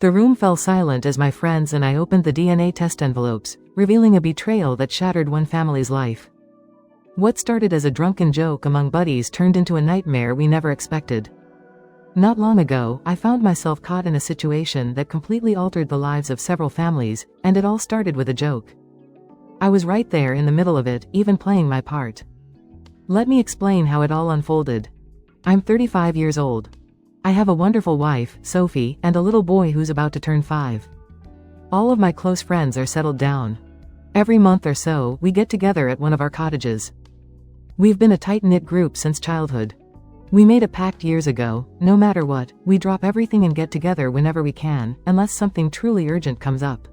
The room fell silent as my friends and I opened the DNA test envelopes, revealing a betrayal that shattered one family's life. What started as a drunken joke among buddies turned into a nightmare we never expected. Not long ago, I found myself caught in a situation that completely altered the lives of several families, and it all started with a joke. I was right there in the middle of it, even playing my part. Let me explain how it all unfolded. I'm 35 years old. I have a wonderful wife, Sophie, and a little boy who's about to turn 5. All of my close friends are settled down. Every month or so, we get together at one of our cottages. We've been a tight-knit group since childhood. We made a pact years ago: no matter what, we drop everything and get together whenever we can, unless something truly urgent comes up.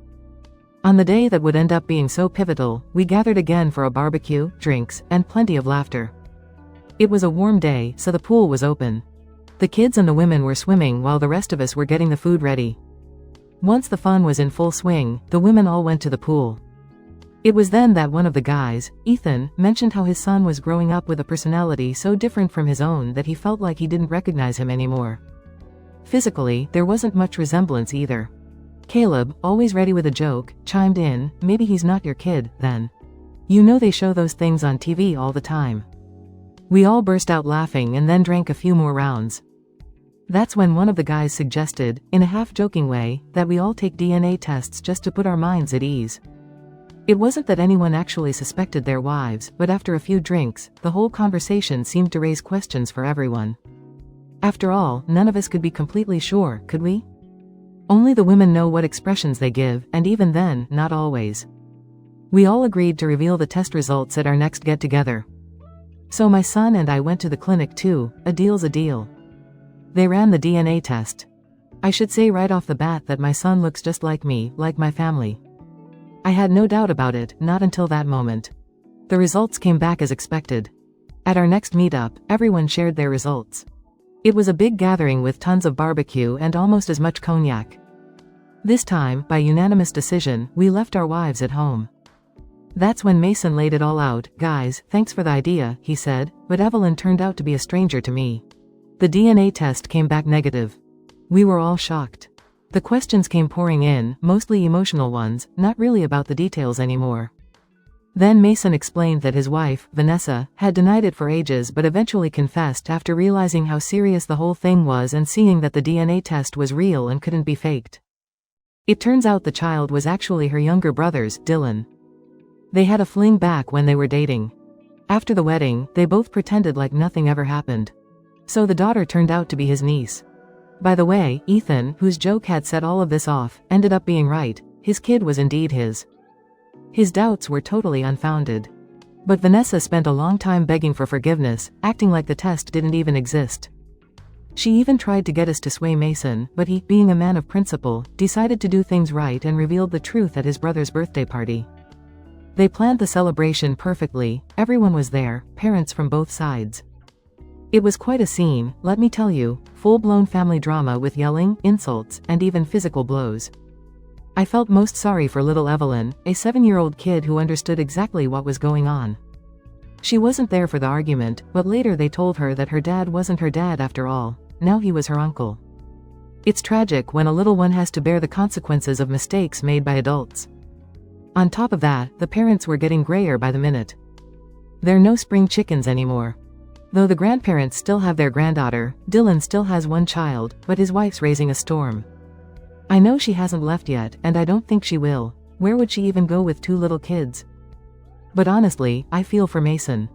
On the day that would end up being so pivotal, we gathered again for a barbecue, drinks, and plenty of laughter. It was a warm day, so the pool was open. The kids and the women were swimming while the rest of us were getting the food ready. Once the fun was in full swing, the women all went to the pool. It was then that one of the guys, Ethan, mentioned how his son was growing up with a personality so different from his own that he felt like he didn't recognize him anymore. Physically, there wasn't much resemblance either. Caleb, always ready with a joke, chimed in, "Maybe he's not your kid, then. You know they show those things on TV all the time." We all burst out laughing and then drank a few more rounds. That's when one of the guys suggested, in a half-joking way, that we all take DNA tests just to put our minds at ease. It wasn't that anyone actually suspected their wives, but after a few drinks, the whole conversation seemed to raise questions for everyone. After all, none of us could be completely sure, could we? Only the women know what expressions they give, and even then, not always. We all agreed to reveal the test results at our next get-together. So my son and I went to the clinic too. A deal's a deal. They ran the DNA test. I should say right off the bat that my son looks just like me, like my family. I had no doubt about it, not until that moment. The results came back as expected. At our next meetup, everyone shared their results. It was a big gathering with tons of barbecue and almost as much cognac. This time, by unanimous decision, we left our wives at home. That's when Mason laid it all out. "Guys, thanks for the idea," he said, but Evelyn turned out to be a stranger to me. The DNA test came back negative. We were all shocked. The questions came pouring in, mostly emotional ones, not really about the details anymore. Then Mason explained that his wife, Vanessa, had denied it for ages but eventually confessed after realizing how serious the whole thing was and seeing that the DNA test was real and couldn't be faked. It turns out the child was actually her younger brother's, Dylan. They had a fling back when they were dating. After the wedding, they both pretended like nothing ever happened. So the daughter turned out to be his niece. By the way, Ethan, whose joke had set all of this off, ended up being right. His kid was indeed his. His doubts were totally unfounded. But Vanessa spent a long time begging for forgiveness, acting like the test didn't even exist. She even tried to get us to sway Mason, but he, being a man of principle, decided to do things right and revealed the truth at his brother's birthday party. They planned the celebration perfectly. Everyone was there, parents from both sides. It was quite a scene, let me tell you, full-blown family drama with yelling, insults, and even physical blows. I felt most sorry for little Evelyn, a 7-year-old kid who understood exactly what was going on. She wasn't there for the argument, but later they told her that her dad wasn't her dad after all. Now he was her uncle. It's tragic when a little one has to bear the consequences of mistakes made by adults. On top of that, the parents were getting grayer by the minute. They're no spring chickens anymore. Though the grandparents still have their granddaughter, Dylan still has one child, but his wife's raising a storm. I know she hasn't left yet, and I don't think she will. Where would she even go with 2 little kids? But honestly, I feel for Mason.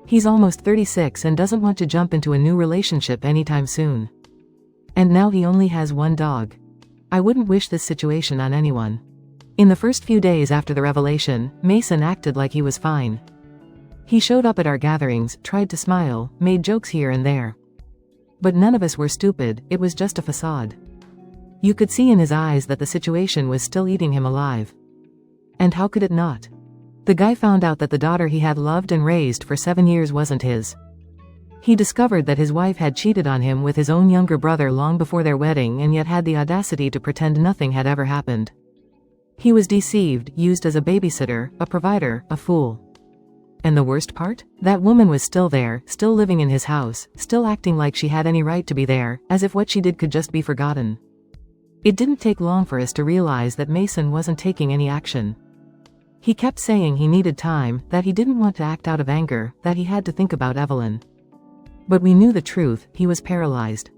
He's almost 36 and doesn't want to jump into a new relationship anytime soon. And now he only has one dog. I wouldn't wish this situation on anyone. In the first few days after the revelation, Mason acted like he was fine. He showed up at our gatherings, tried to smile, made jokes here and there. But none of us were stupid, it was just a facade. You could see in his eyes that the situation was still eating him alive. And how could it not? The guy found out that the daughter he had loved and raised for 7 years wasn't his. He discovered that his wife had cheated on him with his own younger brother long before their wedding and yet had the audacity to pretend nothing had ever happened. He was deceived, used as a babysitter, a provider, a fool. And the worst part? That woman was still there, still living in his house, still acting like she had any right to be there, as if what she did could just be forgotten. It didn't take long for us to realize that Mason wasn't taking any action. He kept saying he needed time, that he didn't want to act out of anger, that he had to think about Evelyn. But we knew the truth, he was paralyzed.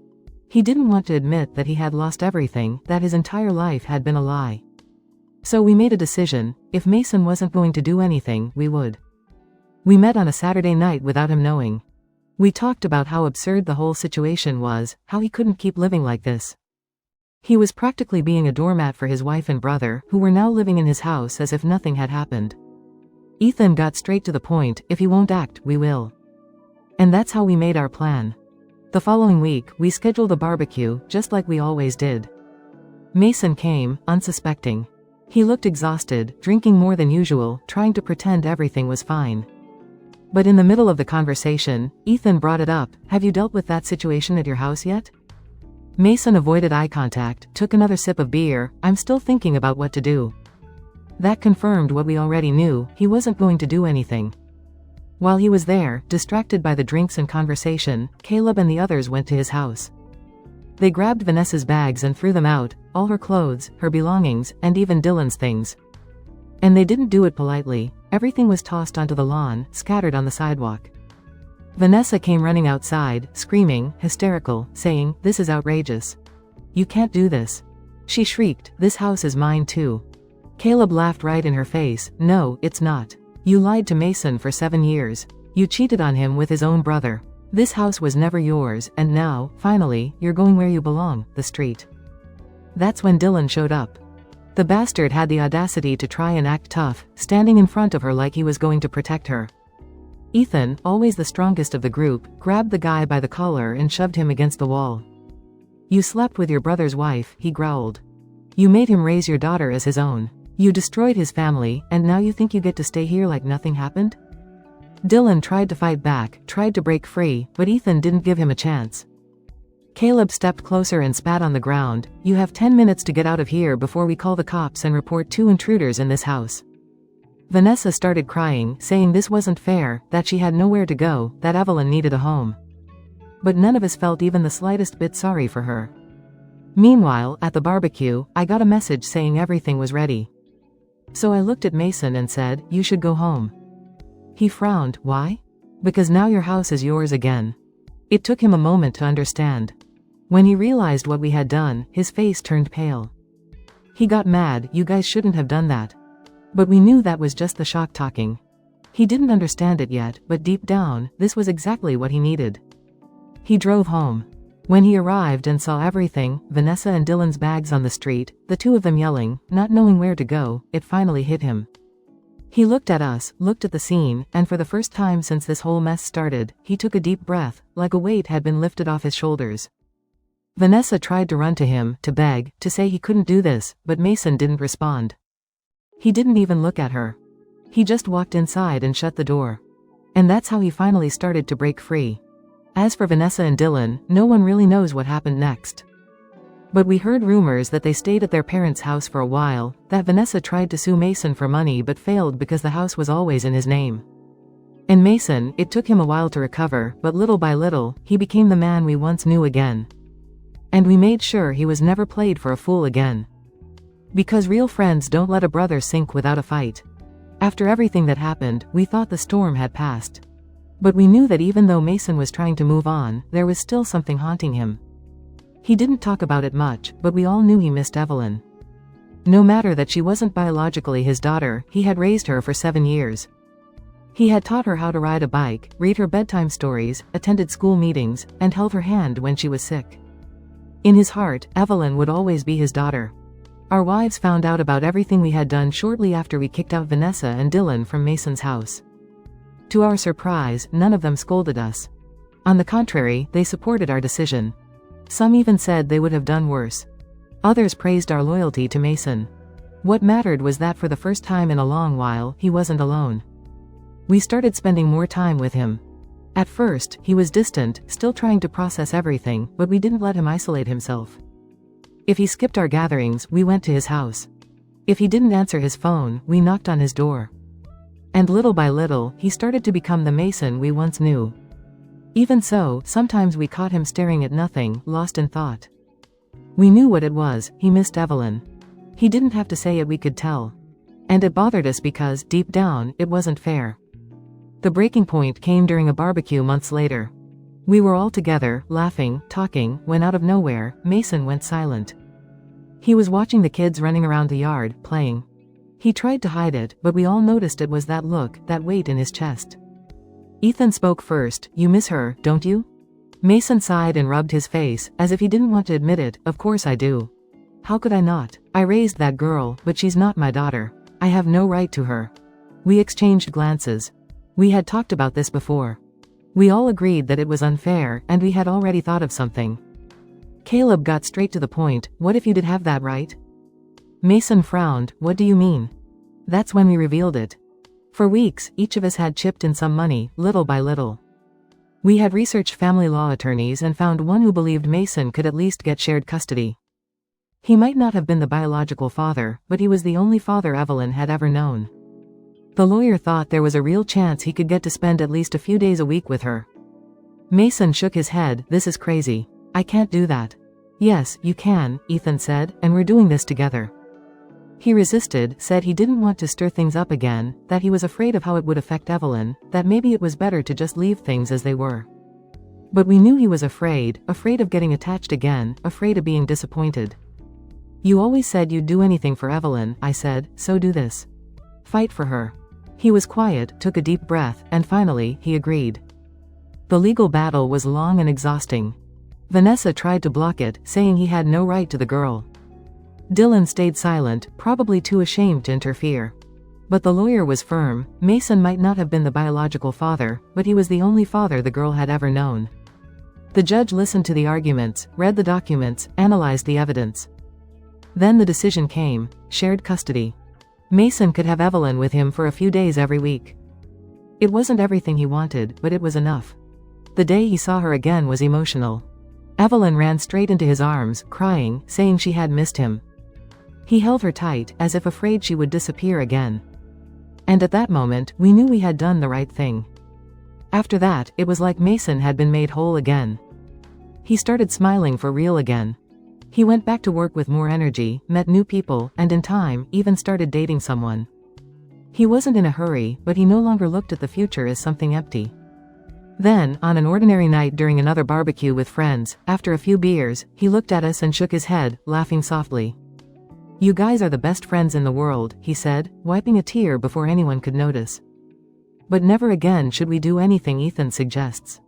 He didn't want to admit that he had lost everything, that his entire life had been a lie. So we made a decision: if Mason wasn't going to do anything, we would. We met on a Saturday night without him knowing. We talked about how absurd the whole situation was, how he couldn't keep living like this. He was practically being a doormat for his wife and brother, who were now living in his house as if nothing had happened. Ethan got straight to the point: if he won't act, we will. And that's how we made our plan. The following week, we scheduled a barbecue, just like we always did. Mason came, unsuspecting. He looked exhausted, drinking more than usual, trying to pretend everything was fine. But in the middle of the conversation, Ethan brought it up: have you dealt with that situation at your house yet? Mason avoided eye contact, took another sip of beer. I'm still thinking about what to do. That confirmed what we already knew: he wasn't going to do anything. While he was there, distracted by the drinks and conversation, Caleb and the others went to his house. They grabbed Vanessa's bags and threw them out, all her clothes, her belongings, and even Dylan's things. And they didn't do it politely. Everything was tossed onto the lawn, scattered on the sidewalk. Vanessa came running outside, screaming, hysterical, saying, "This is outrageous. You can't do this." She shrieked, "This house is mine too." Caleb laughed right in her face. "No, it's not. You lied to Mason for 7 years. You cheated on him with his own brother. This house was never yours, and now, finally, you're going where you belong, the street." That's when Dylan showed up. The bastard had the audacity to try and act tough, standing in front of her like he was going to protect her. Ethan, always the strongest of the group, grabbed the guy by the collar and shoved him against the wall. "You slept with your brother's wife," he growled. "You made him raise your daughter as his own. You destroyed his family, and now you think you get to stay here like nothing happened?" Dylan tried to fight back, tried to break free, but Ethan didn't give him a chance. Caleb stepped closer and spat on the ground. "You have 10 minutes to get out of here before we call the cops and report 2 intruders in this house." Vanessa started crying, saying this wasn't fair, that she had nowhere to go, that Evelyn needed a home. But none of us felt even the slightest bit sorry for her. Meanwhile, at the barbecue, I got a message saying everything was ready. So I looked at Mason and said, "You should go home." He frowned. "Why?" "Because now your house is yours again." It took him a moment to understand. When he realized what we had done, his face turned pale. He got mad. "You guys shouldn't have done that." But we knew that was just the shock talking. He didn't understand it yet, but deep down, this was exactly what he needed. He drove home. When he arrived and saw everything, Vanessa and Dylan's bags on the street, the 2 of them yelling, not knowing where to go, it finally hit him. He looked at us, looked at the scene, and for the first time since this whole mess started, he took a deep breath, like a weight had been lifted off his shoulders. Vanessa tried to run to him, to beg, to say he couldn't do this, but Mason didn't respond. He didn't even look at her. He just walked inside and shut the door. And that's how he finally started to break free. As for Vanessa and Dylan, no one really knows what happened next. But we heard rumors that they stayed at their parents' house for a while, that Vanessa tried to sue Mason for money but failed because the house was always in his name. And Mason, it took him a while to recover, but little by little, he became the man we once knew again. And we made sure he was never played for a fool again. Because real friends don't let a brother sink without a fight. After everything that happened, we thought the storm had passed. But we knew that even though Mason was trying to move on, there was still something haunting him. He didn't talk about it much, but we all knew he missed Evelyn. No matter that she wasn't biologically his daughter, he had raised her for 7 years. He had taught her how to ride a bike, read her bedtime stories, attended school meetings, and held her hand when she was sick. In his heart, Evelyn would always be his daughter. Our wives found out about everything we had done shortly after we kicked out Vanessa and Dylan from Mason's house. To our surprise, none of them scolded us. On the contrary, they supported our decision. Some even said they would have done worse. Others praised our loyalty to Mason. What mattered was that for the first time in a long while, he wasn't alone. We started spending more time with him. At first, he was distant, still trying to process everything, but we didn't let him isolate himself. If he skipped our gatherings, we went to his house. If he didn't answer his phone, we knocked on his door. And little by little, he started to become the Mason we once knew. Even so, sometimes we caught him staring at nothing, lost in thought. We knew what it was, he missed Evelyn. He didn't have to say it, we could tell. And it bothered us because, deep down, it wasn't fair. The breaking point came during a barbecue months later. We were all together, laughing, talking, when out of nowhere, Mason went silent. He was watching the kids running around the yard, playing. He tried to hide it, but we all noticed it was that look, that weight in his chest. Ethan spoke first. You miss her, don't you? Mason sighed and rubbed his face, as if he didn't want to admit it. Of course I do. How could I not? I raised that girl, but she's not my daughter. I have no right to her. We exchanged glances. We had talked about this before. We all agreed that it was unfair, and we had already thought of something. Caleb got straight to the point. What if you did have that right? Mason frowned. What do you mean? That's when we revealed it. For weeks, each of us had chipped in some money, little by little. We had researched family law attorneys and found one who believed Mason could at least get shared custody. He might not have been the biological father, but he was the only father Evelyn had ever known. The lawyer thought there was a real chance he could get to spend at least a few days a week with her. Mason shook his head. This is crazy. I can't do that. Yes, you can, Ethan said, and we're doing this together. He resisted, said he didn't want to stir things up again, that he was afraid of how it would affect Evelyn, that maybe it was better to just leave things as they were. But we knew he was afraid of getting attached again, afraid of being disappointed. You always said you'd do anything for Evelyn, I said, so do this. Fight for her. He was quiet, took a deep breath, and finally, he agreed. The legal battle was long and exhausting. Vanessa tried to block it, saying he had no right to the girl. Dylan stayed silent, probably too ashamed to interfere. But the lawyer was firm. Mason might not have been the biological father, but he was the only father the girl had ever known. The judge listened to the arguments, read the documents, analyzed the evidence. Then the decision came: shared custody. Mason could have Evelyn with him for a few days every week. It wasn't everything he wanted, but it was enough. The day he saw her again was emotional. Evelyn ran straight into his arms, crying, saying she had missed him. He held her tight, as if afraid she would disappear again. And at that moment, we knew we had done the right thing. After that, it was like Mason had been made whole again. He started smiling for real again. He went back to work with more energy, met new people, and in time, even started dating someone. He wasn't in a hurry, but he no longer looked at the future as something empty. Then, on an ordinary night during another barbecue with friends, after a few beers, he looked at us and shook his head, laughing softly. You guys are the best friends in the world, he said, wiping a tear before anyone could notice. But never again should we do anything Ethan suggests.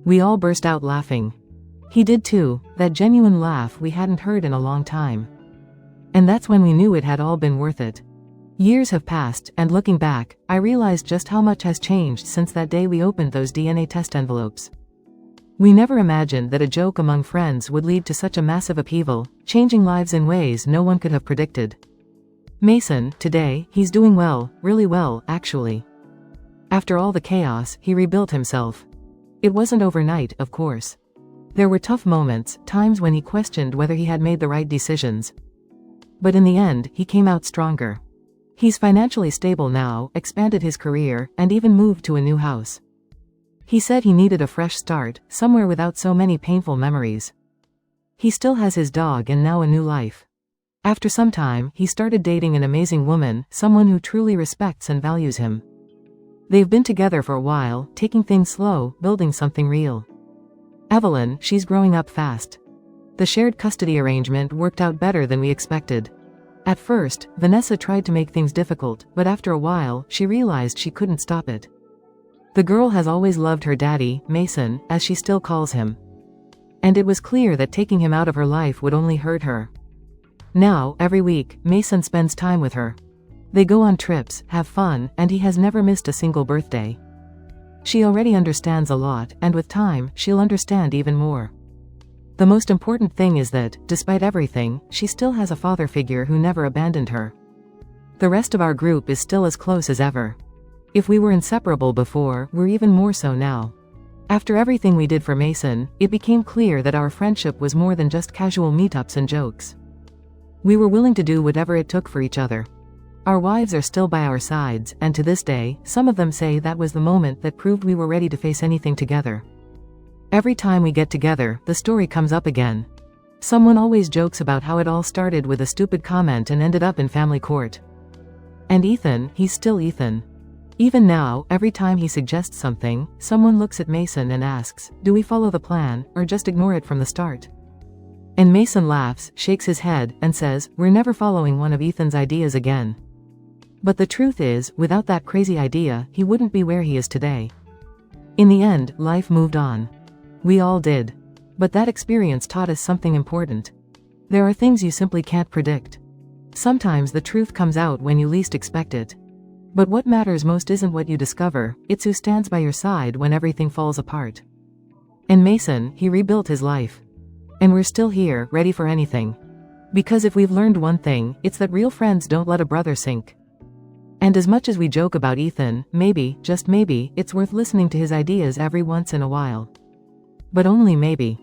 We all burst out laughing. He did too, that genuine laugh we hadn't heard in a long time. And that's when we knew it had all been worth it. Years have passed, and looking back, I realized just how much has changed since that day we opened those DNA test envelopes. We never imagined that a joke among friends would lead to such a massive upheaval, changing lives in ways no one could have predicted. Mason, today, he's doing well, really well, actually. After all the chaos, he rebuilt himself. It wasn't overnight, of course. There were tough moments, times when he questioned whether he had made the right decisions. But in the end, he came out stronger. He's financially stable now, expanded his career, and even moved to a new house. He said he needed a fresh start, somewhere without so many painful memories. He still has his dog and now a new life. After some time, he started dating an amazing woman, someone who truly respects and values him. They've been together for a while, taking things slow, building something real. Evelyn, she's growing up fast. The shared custody arrangement worked out better than we expected. At first, Vanessa tried to make things difficult, but after a while, she realized she couldn't stop it. The girl has always loved her daddy, Mason, as she still calls him. And it was clear that taking him out of her life would only hurt her. Now, every week, Mason spends time with her. They go on trips, have fun, and he has never missed a single birthday. She already understands a lot, and with time, she'll understand even more. The most important thing is that, despite everything, she still has a father figure who never abandoned her. The rest of our group is still as close as ever. If we were inseparable before, we're even more so now. After everything we did for Mason, it became clear that our friendship was more than just casual meetups and jokes. We were willing to do whatever it took for each other. Our wives are still by our sides, and to this day, some of them say that was the moment that proved we were ready to face anything together. Every time we get together, the story comes up again. Someone always jokes about how it all started with a stupid comment and ended up in family court. And Ethan, he's still Ethan. Even now, every time he suggests something, someone looks at Mason and asks, do we follow the plan, or just ignore it from the start? And Mason laughs, shakes his head, and says, we're never following one of Ethan's ideas again. But the truth is, without that crazy idea, he wouldn't be where he is today. In the end, life moved on. We all did. But that experience taught us something important. There are things you simply can't predict. Sometimes the truth comes out when you least expect it. But what matters most isn't what you discover, it's who stands by your side when everything falls apart. And Mason, he rebuilt his life. And we're still here, ready for anything. Because if we've learned one thing, it's that real friends don't let a brother sink. And as much as we joke about Ethan, maybe, just maybe, it's worth listening to his ideas every once in a while. But only maybe.